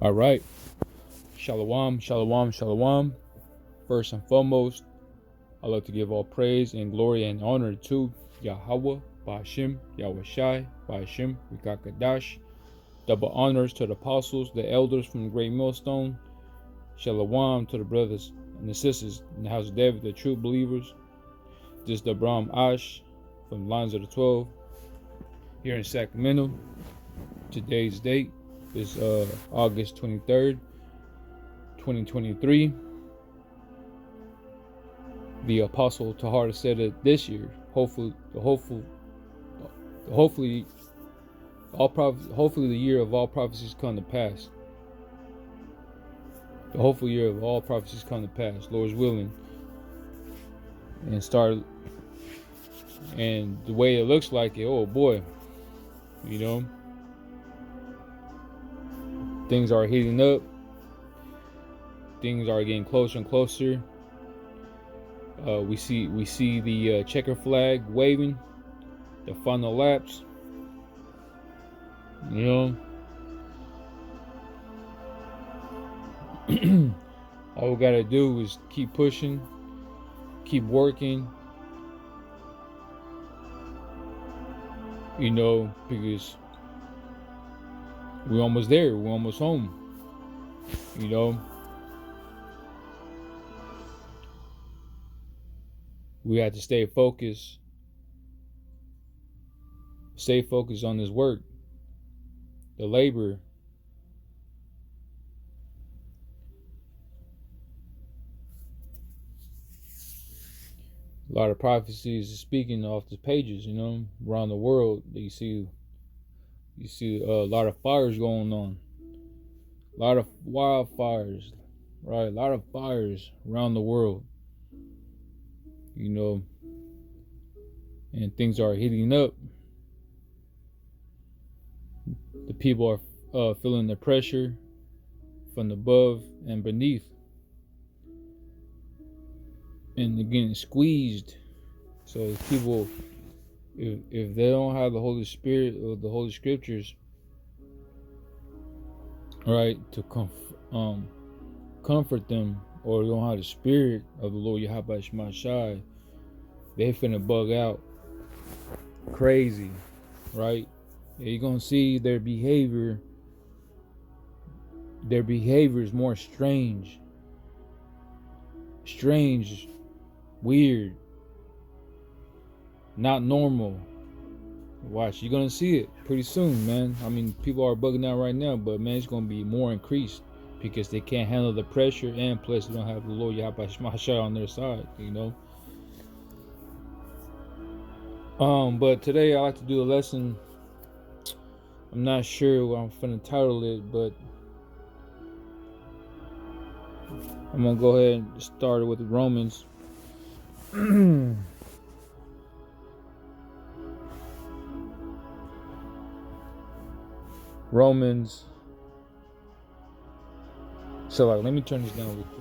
All right. Shalom, shalom, shalom. First and foremost, I'd like to give all praise and glory and honor to Yahweh, Ba'ashim, Yahweh Shai, Ba'ashim, Rikakadash. Double honors to the apostles, the elders from the great millstone. Shalom to the brothers and the sisters in the house of David, the true believers. This is the Abraham Ash from the Lines of the 12 here in Sacramento. Today's date is August 23rd, 2023. The Apostle Tahar said it this year. Hopefully the year of all prophecies come to pass. The hopeful year of all prophecies come to pass, Lord's willing. And the way it looks like it, oh boy, things are heating up. Things are getting closer and closer. We see the checker flag waving, the final laps. All we gotta do is keep pushing, keep working. Because we're almost there. We're almost home. We have to stay focused. Stay focused on this work, the labor. A lot of prophecies are speaking off the pages, around the world. You see a lot of fires going on, a lot of wildfires, right? A lot of fires around the world, and things are heating up. The people are feeling the pressure from above and beneath, and they're getting squeezed. So people, if they don't have the Holy Spirit or the Holy Scriptures, right, to comfort them, or don't have the Spirit of the Lord Yahweh Shai, they finna bug out crazy, right? You're gonna see their behavior. Their behavior is more strange, weird, not normal. Watch, you're gonna see it pretty soon, man. I mean, people are bugging out right now, but man, it's gonna be more increased because they can't handle the pressure, and plus they don't have the Lord Yahweh Shai on their side, But today I like to do a lesson. I'm not sure what I'm finna title it, but I'm gonna go ahead and start with Romans. Romans. So let me turn this down real quick.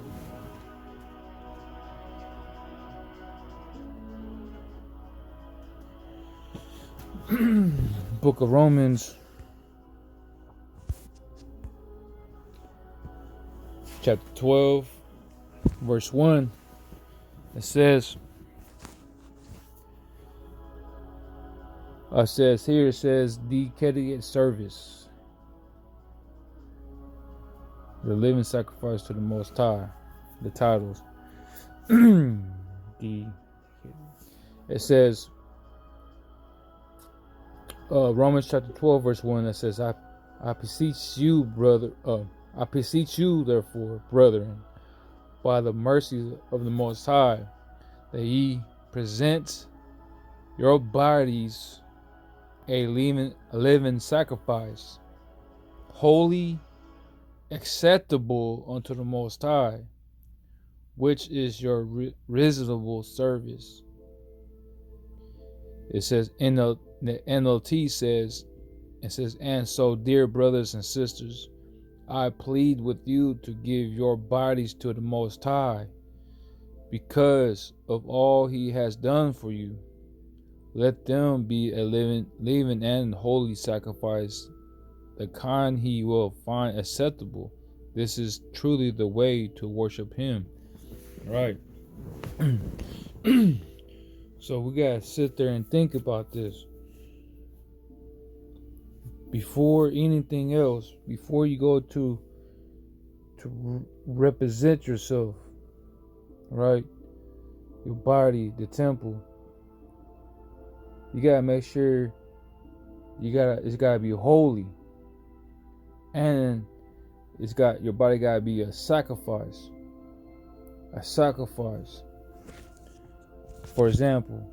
Book of Romans, chapter 12, verse 1. It says dedicated service, the living sacrifice to the Most High. The titles. It says, Romans chapter 12, verse 1. It says, I beseech you, therefore, brethren, by the mercies of the Most High, that ye present your bodies a living sacrifice, holy, acceptable unto the Most High, which is your reasonable service. It says, the NLT says, and so, dear brothers and sisters, I plead with you to give your bodies to the Most High, because of all he has done for you, Let them be a living and holy sacrifice, the kind he will find acceptable. This is truly the way to worship him. Right. So we gotta sit there and think about this. Before anything else, before you go to represent yourself, right? Your body, the temple. You gotta make sure it's gotta be holy. And your body gotta be a sacrifice. A sacrifice. For example,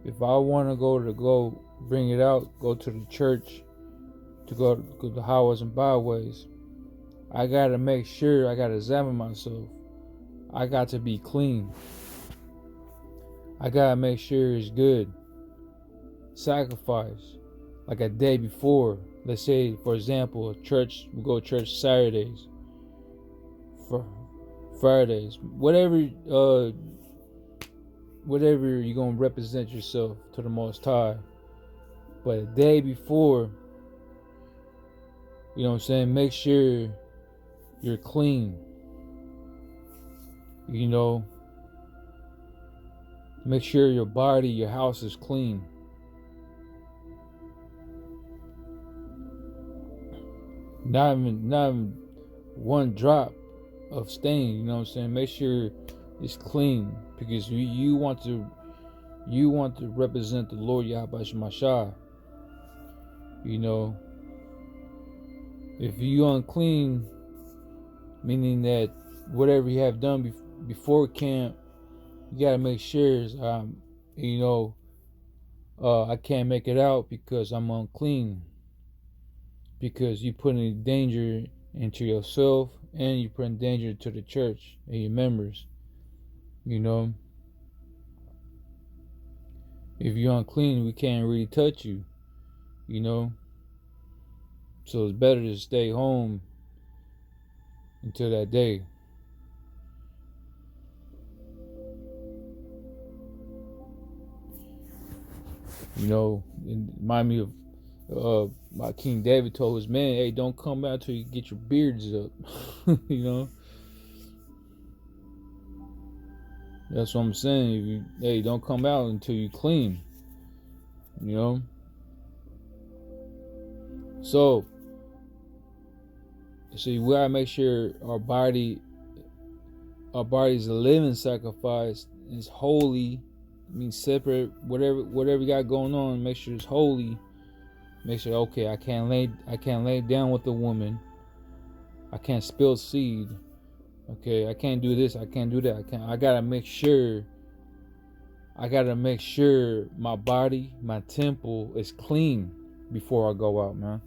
if I wanna go bring it out, go to the church, to go to the highways and byways, I gotta make sure, I gotta examine myself. I got to be clean. I gotta make sure it's good. Sacrifice. Like a day before. Let's say, for example, we go to church Saturdays, for Fridays, whatever you're gonna represent yourself to the Most High. But a day before, you know what I'm saying, make sure you're clean. You know, make sure your body, your house is clean. Not even one drop of stain, you know what I'm saying? Make sure it's clean, because you want to represent the Lord Yahweh Shemashah. You know, if you unclean, meaning that whatever you have done before camp, you gotta make sure I can't make it out because I'm unclean, because you put in danger into yourself, and you put in danger to the church and your members. You know, if you're unclean, we can't really touch you. You know, so it's better to stay home until that day. You know, it remind me of my King David told his men, "Hey, don't come out till you get your beards up." You know, that's what I'm saying. Hey, don't come out until you clean. You know, so we gotta make sure our body is a living sacrifice. It's holy. I mean, separate whatever you got going on. Make sure it's holy. Make sure, okay, I can't lay down with a woman. I can't spill seed. Okay, I can't do this. I can't do that. I gotta make sure my body, my temple is clean before I go out, man.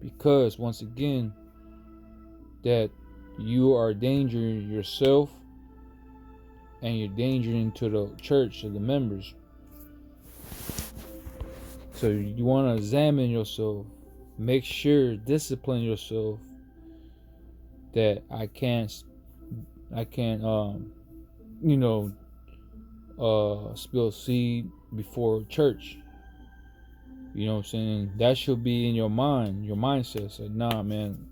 Because once again, that you are endangering yourself, and you're endangering to the church, to the members. So you want to examine yourself, make sure, discipline yourself, that I can't spill seed before church. You know what I'm saying? That should be in your mind, your mindset. So nah, man,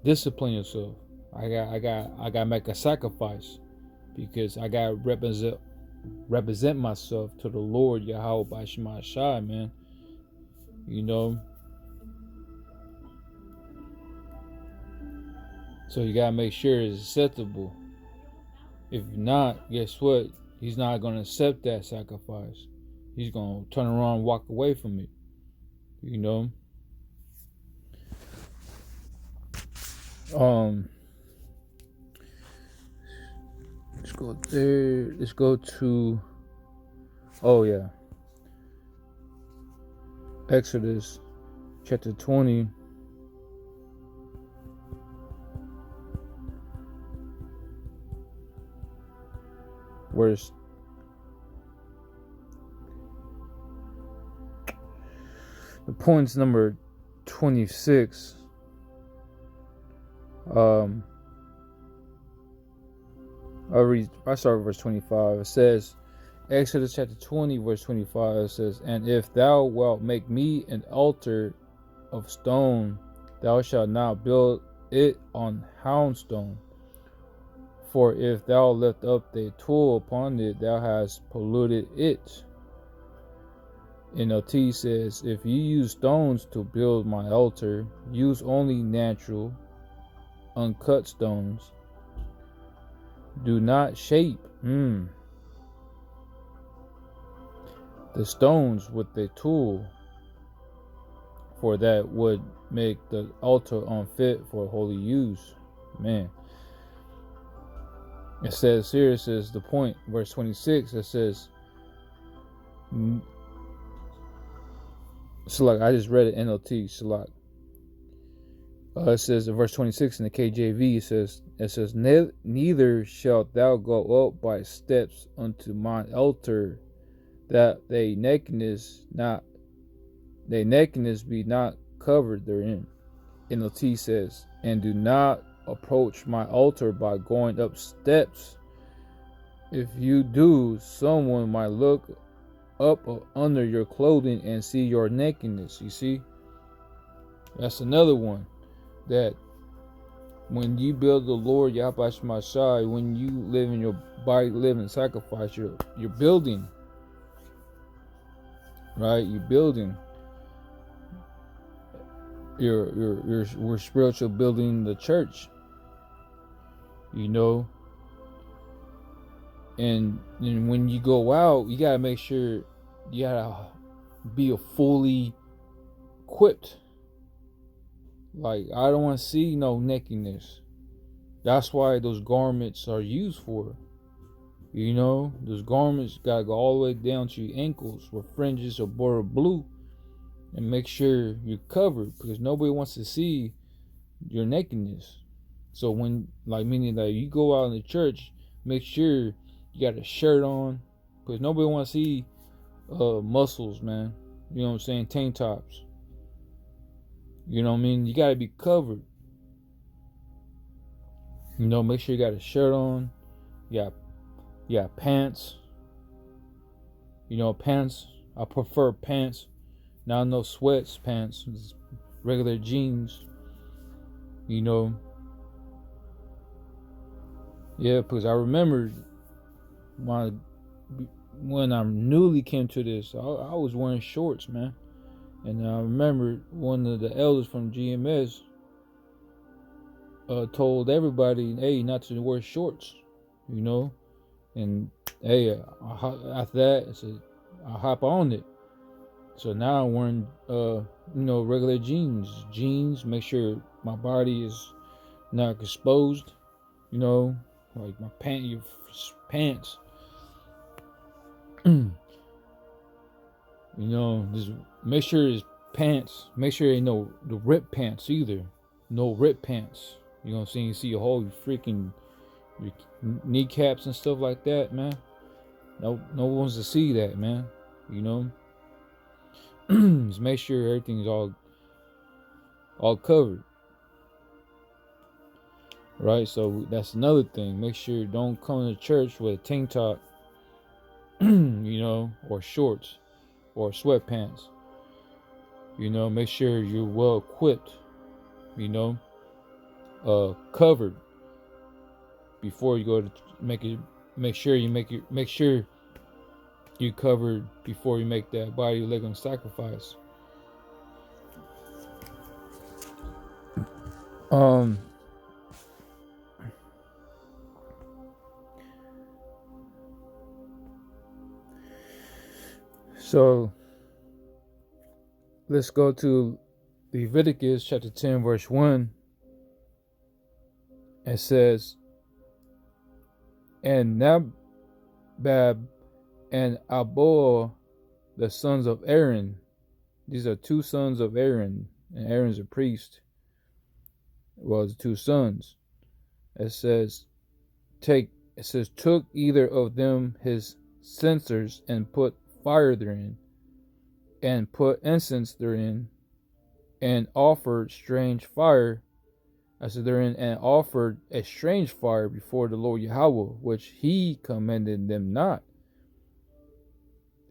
discipline yourself. I got to make a sacrifice, because I got to represent myself to the Lord Yahweh by Shema Shai, man. You know, so you gotta make sure it's acceptable. If not, guess what? He's not gonna accept that sacrifice. He's gonna turn around and walk away from it. You know. Let's go there. Let's go to. Oh yeah. Exodus chapter 20. Verse the point's number 26. I start with verse 25. It says, Exodus chapter 20, verse 25, it says, And if thou wilt make me an altar of stone, thou shalt not build it on hewn stone. For if thou lift up thy tool upon it, thou hast polluted it. NLT says, If you use stones to build my altar, use only natural, uncut stones. Do not shape the stones with a tool, for that would make the altar unfit for holy use. Man. It says here, it says the point, verse 26, it says, Salak, I just read it NLT, Salak. It says in verse 26 in the KJV, it says, Neither shalt thou go up by steps unto mine altar, that thy nakedness be not covered therein. NLT says, And do not approach my altar by going up steps. If you do, someone might look up under your clothing and see your nakedness. You see, that's another one, that when you build the Lord Yahweh Shemashai, when you live in your body, live in sacrifice, you're building. Right, you're building. We're spiritual building the church. You know, and when you go out, you gotta make sure you gotta be fully equipped. Like, I don't want to see no nakedness. That's why those garments are used for. You know, those garments gotta go all the way down to your ankles with fringes or border blue, and make sure you're covered, because nobody wants to see your nakedness. So when, like, meaning that you go out in the church, make sure you got a shirt on, because nobody wants to see muscles, man. You know what I'm saying? Tank tops. You know what I mean? You gotta be covered. You know, make sure you got a shirt on. You got pants. You know, pants. I prefer pants. Not no sweats pants. Regular jeans. You know. Yeah, because I remember when I newly came to this, I was wearing shorts, man. And I remember one of the elders from GMS told everybody, hey, not to wear shorts, you know. And hey, after that, I hop on it. So now I'm wearing, regular jeans. Make sure my body is not exposed, you know, like my pants. You know, just make sure it's pants. Make sure ain't no the ripped pants either. No ripped pants. You know what I'm saying? You see your whole freaking your kneecaps and stuff like that, man. No one wants to see that, man. You know. Just make sure everything's all covered. Right? So that's another thing. Make sure you don't come to church with a tank top, you know, or shorts or sweatpants. You know, make sure you're well equipped, you know, covered before you go to make sure you covered before you make that body leg sacrifice. So let's go to Leviticus chapter 10, verse 1. It says, And Nadab and Abihu, the sons of Aaron. These are two sons of Aaron, and Aaron's a priest. Well, the two sons. It says, took either of them his censers and put fire therein, and put incense therein, and offered strange fire. Therein, and offered a strange fire before the Lord Yahweh, which he commanded them not.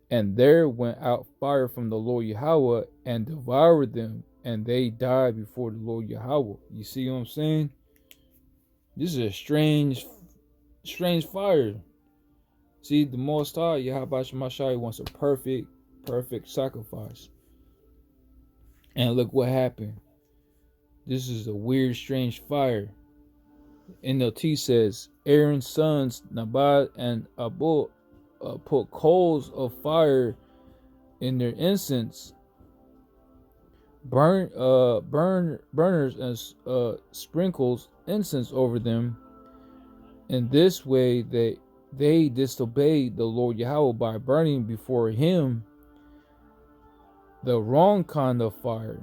And there went out fire from the Lord Yahweh and devoured them, and they died before the Lord Yahweh. You see what I'm saying? This is a strange fire. See, the Most High, Yahweh Shemashai, wants a perfect sacrifice. And look what happened. This is a weird, strange fire. NLT says, Aaron's sons, Nabal and Abu, put coals of fire in their incense, burners and sprinkles incense over them. In this way, they disobeyed the Lord Yahweh by burning before him the wrong kind of fire,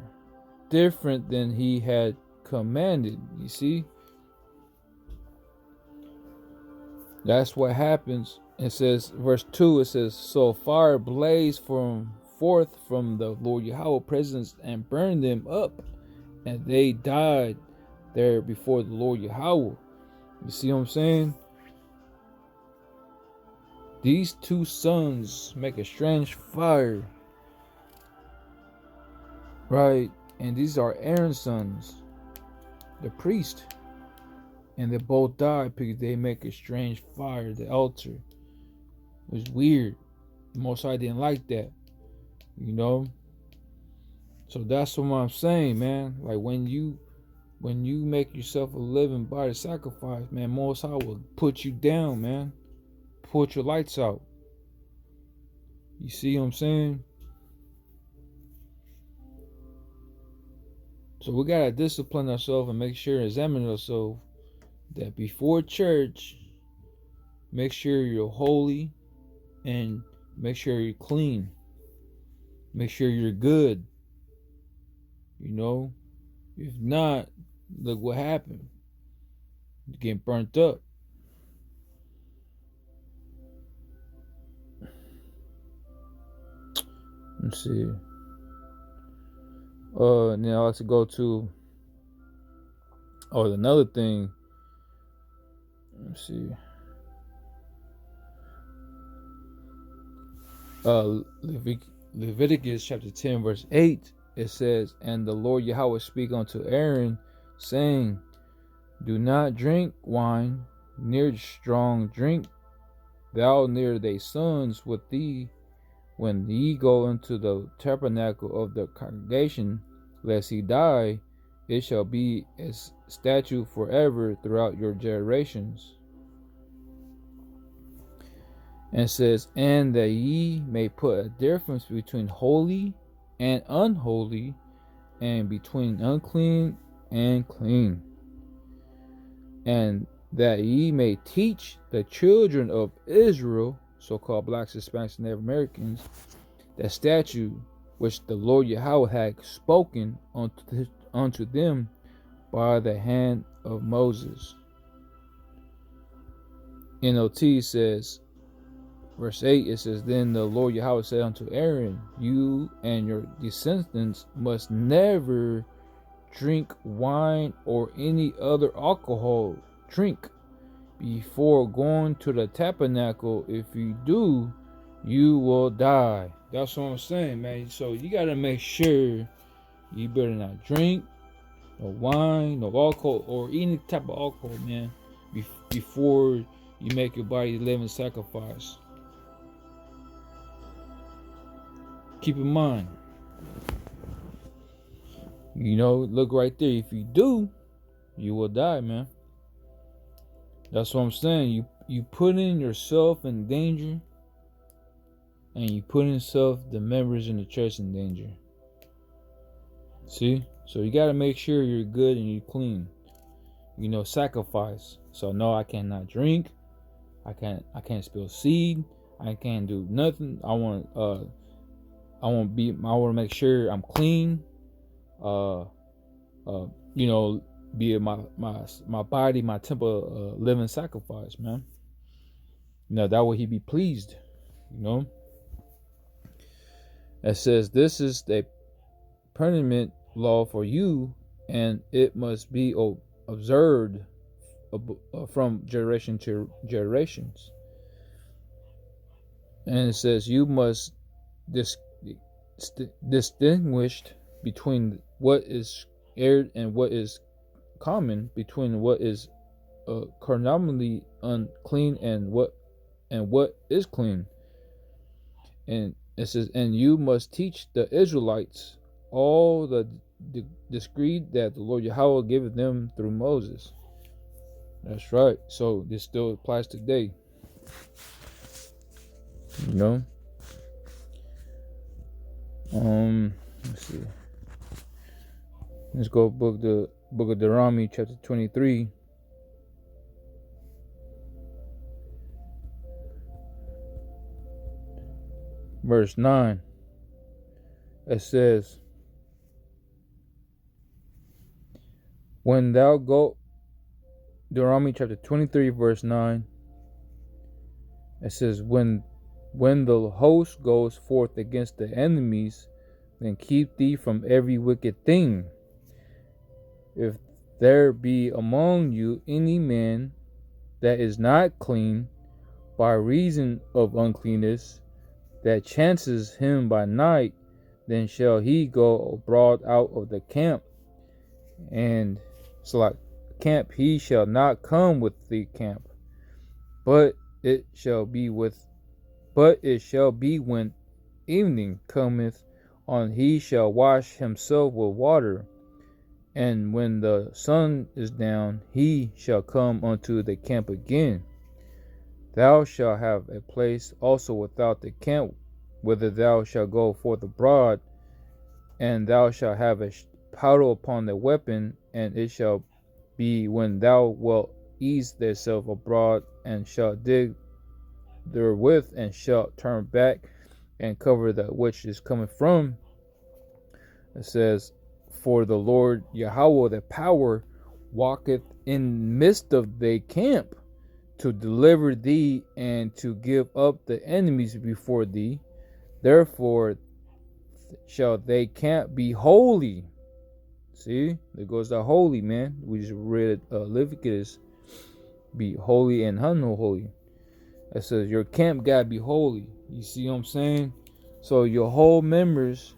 different than he had commanded. You see? That's what happens. It says, verse 2, it says, so fire blazed forth from the Lord Yahweh's presence and burned them up, and they died there before the Lord Yahweh. You see what I'm saying? These two sons make a strange fire, right? And these are Aaron's sons, the priest. And they both died because they make a strange fire, the altar. It was weird. The Most High didn't like that, you know. So that's what I'm saying, man. Like when you make yourself a living body sacrifice, man, Most High will put you down, man. Put your lights out. You see what I'm saying? So we gotta discipline ourselves and make sure, examine ourselves, that before church, make sure you're holy and make sure you're clean. Make sure you're good. You know? If not, look what happened. You're getting burnt up. Let's see. Then I like to go to another thing. Let's see. Leviticus chapter 10 verse 8, it says, and the Lord Yahweh speak unto Aaron, saying, do not drink wine, near strong drink, thou near thy sons with thee, when ye go into the tabernacle of the congregation, lest he die. It shall be a statute forever throughout your generations. And says, and that ye may put a difference between holy and unholy, and between unclean and clean, and that ye may teach the children of Israel, so-called blacks, Hispanics, and Native Americans, that statute which the Lord Yahweh had spoken unto them by the hand of Moses. NLT says, verse 8, it says, then the Lord Yahweh said unto Aaron, you and your descendants must never drink wine or any other alcohol drink before going to the tabernacle. If you do, you will die. That's what I'm saying, man. So you gotta make sure you better not drink no wine, no alcohol, or any type of alcohol, man, before you make your body a living sacrifice. Keep in mind, you know, look right there. If you do, you will die, man. That's what I'm saying. You put in yourself in danger, and you put in the members in the church in danger. See? So you got to make sure you're good and you're clean. You know, sacrifice. So no, I cannot drink. I can't spill seed. I can't do nothing. I want to make sure I'm clean. You know, be my body, my temple, living sacrifice, man. You know, that way he be pleased. You know. It says, this is the permanent law for you, and it must be observed from generation to generations. And it says, you must dis, distinguished between what is aired and what is common, between what is carnally unclean and what is clean. And it says, and you must teach the Israelites all the decree that the Lord Yahweh gave them through Moses. That's right. So this still applies today. You know. Let's see. Let's go the book of Deuteronomy, chapter 23. Verse 9. It says, when thou go, Deuteronomy chapter 23, verse 9. It says, when the host goes forth against the enemies, then keep thee from every wicked thing. If there be among you any man that is not clean by reason of uncleanness, that chances him by night, then shall he go abroad out of the camp, and camp he shall not come with the camp, but it shall be when evening cometh on, he shall wash himself with water, and when the sun is down, he shall come unto the camp again. Thou shalt have a place also without the camp, whither thou shalt go forth abroad, and thou shalt have a powder upon the weapon, and it shall be when thou wilt ease thyself abroad, and shalt dig therewith, and shalt turn back and cover that which is coming from. It says, for the Lord Yahweh the power walketh in midst of thy camp, to deliver thee and to give up the enemies before thee. Therefore shall they camp be holy. See, there goes the holy, man. We just read Leviticus, be holy and unholy. It says your camp gotta be holy. You see what I'm saying? So your whole members,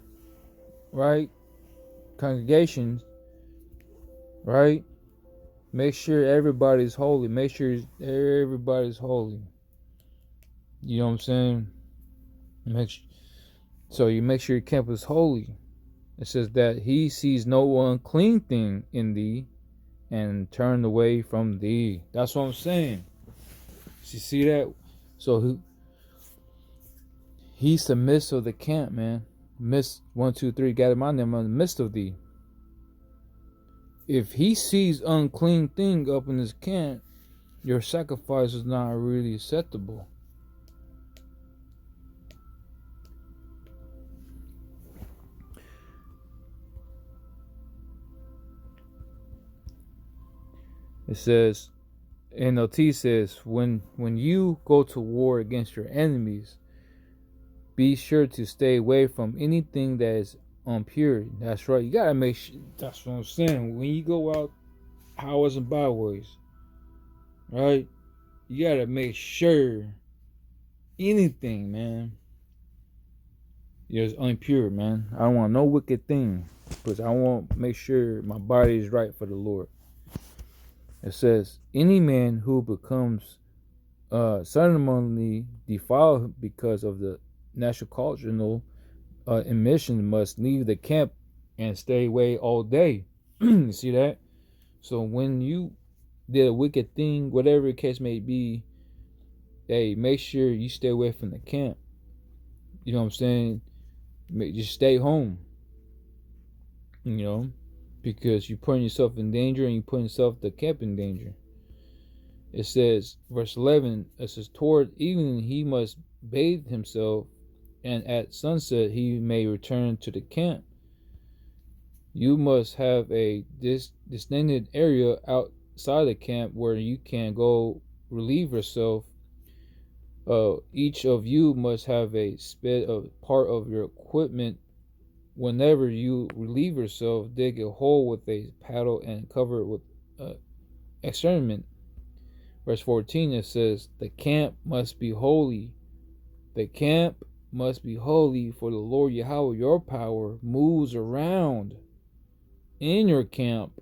right, congregations, right, make sure everybody's holy. Make sure everybody's holy. You know what I'm saying? So you make sure your camp is holy. It says that he sees no unclean thing in thee, and turn away from thee. That's what I'm saying. You see that? So he's the midst of the camp, man. Midst 1, 2, 3. Gather my name in the midst of thee. If he sees unclean thing up in his camp, your sacrifice is not really acceptable. It says, NLT says, when you go to war against your enemies, be sure to stay away from anything that is impure. That's right. You gotta make sure. That's what I'm saying. When you go out highways and byways, right? You gotta make sure anything, man, is impure, man. I don't want no wicked thing, because I want to make sure my body is right for the Lord. It says, any man who becomes ceremonially defiled because of the natural cultural emission must leave the camp and stay away all day. You see that? So when you did a wicked thing, whatever the case may be, hey, make sure you stay away from the camp. You know what I'm saying? Just stay home. You know, because you're putting yourself in danger, and you're putting the camp in danger. It says, verse 11, it says, toward evening he must bathe himself, and at sunset he may return to the camp. You must have a designated area outside the camp where you can go relieve yourself. Each of you must have a part of your equipment. Whenever you relieve yourself, dig a hole with a paddle and cover it with excrement. Verse 14, it says, the camp must be holy. The camp must be holy, for the Lord Yahweh, your power, moves around in your camp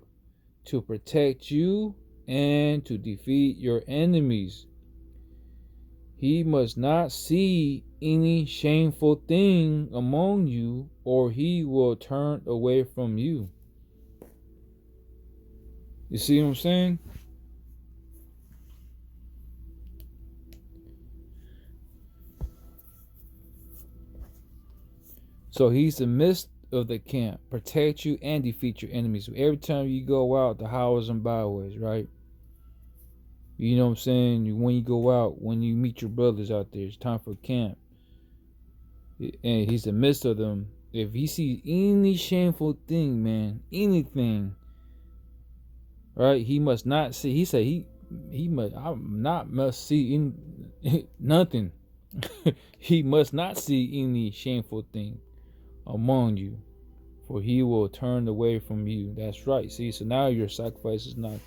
to protect you and to defeat your enemies. He must not see any shameful thing among you, or he will turn away from you. You see what I'm saying? So he's the midst of the camp, protect you and defeat your enemies. So every time you go out the highways and byways, right? You know what I'm saying? When you go out, when you meet your brothers out there, it's time for camp. And he's the midst of them. If he sees any shameful thing, man, anything, right? He must not see. He said he must see in nothing. He must not see any shameful thing among you, for he will turn away from you. That's right. See, so now your sacrifice is not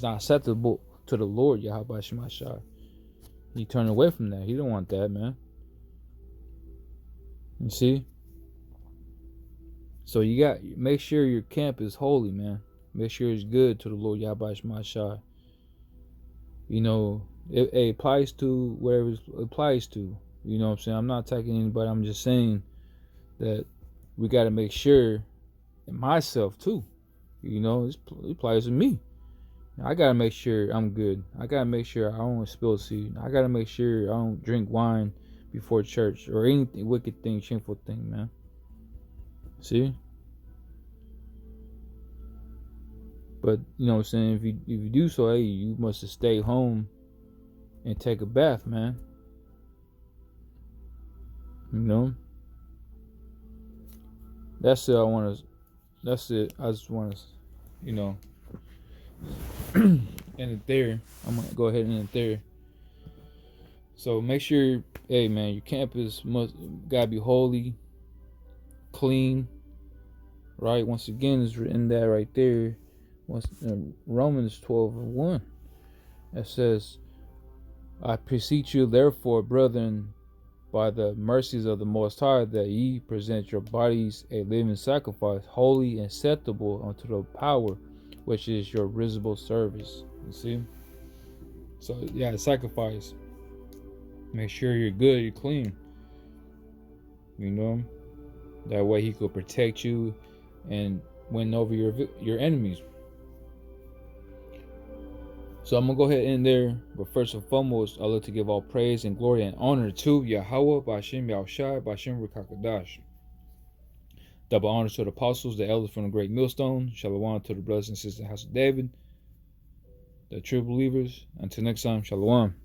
acceptable to the Lord Yahweh Shemashah. He turned away from that. He don't want that, man. You see? So you got make sure your camp is holy, man. Make sure it's good to the Lord Yahweh Shemashah. You know, it applies to whatever it applies to. You know what I'm saying? I'm not attacking anybody. I'm just saying that we got to make sure, and myself too. You know, it applies to me. I got to make sure I'm good. I got to make sure I don't spill seed. I got to make sure I don't drink wine before church or anything wicked thing, shameful thing, man. See? But, you know what I'm saying, if you do so, hey, you must stay home and take a bath, man. You know? That's it. That's it. I just want to, you know, end it there. I'm going to go ahead and end it there. So make sure, hey, man, your campus got to be holy, clean, right? Once again, it's written that right there. Romans 12:1. It says, I beseech you, therefore, brethren, by the mercies of the Most High, that ye present your bodies a living sacrifice, holy and acceptable unto the power, which is your reasonable service. You see? So, yeah, sacrifice. Make sure you're good, you're clean. You know? That way he could protect you and win over your enemies. So I'm going to go ahead and end there. But first and foremost, I look to give all praise and glory and honor to Yahweh, Ba'ashem Yahushai, Ba'ashem Rekakadash. Double honor to the apostles, the elders from the great millstone. Shalom to the brothers and sisters in the house of David, the true believers. Until next time, Shalom.